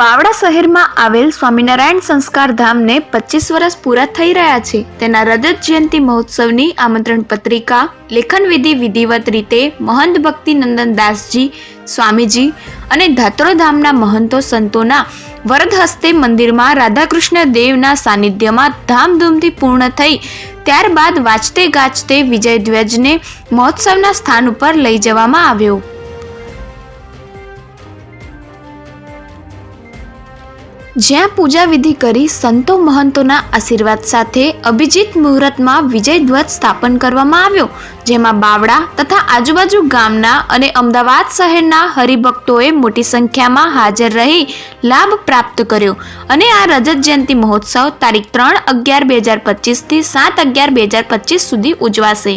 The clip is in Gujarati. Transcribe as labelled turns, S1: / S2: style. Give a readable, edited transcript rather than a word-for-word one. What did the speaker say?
S1: બાવળા શહેરમાં આવેલ સ્વામિનારાયણ સંસ્કાર ધામને 25 વર્ષ પૂરા થઈ રહ્યા છે. તેના રજત જયંતિ મહોત્સવની આમંત્રણ પત્રિકા લેખન વિધિ વિધિવત રીતે મહંત ભક્તિનંદન દાસજી સ્વામીજી અને ધાત્રોધામના મહંતો સંતોના વરદ હસ્તે મંદિરમાં રાધાકૃષ્ણ દેવના સાનિધ્યમાં ધામધૂમથી પૂર્ણ થઈ. ત્યારબાદ વાજતે ગાજતે વિજય ધ્વજને મહોત્સવના સ્થાન ઉપર લઈ જવામાં આવ્યો. જ્યાં પૂજા વિધિ કરી સંતો મહંતોના આશીર્વાદ સાથે અભિજીત મુહૂર્તમાં વિજય ધ્વજ સ્થાપન કરવામાં આવ્યો, જેમાં બાવળા તથા આજુબાજુ ગામના અને અમદાવાદ શહેરના હરિભક્તોએ મોટી સંખ્યામાં હાજર રહી લાભ પ્રાપ્ત કર્યો અને આ રજત જયંતિ મહોત્સવ તારીખ 3/11/2025 થી 7/11/2025 સુધી ઉજવાશે.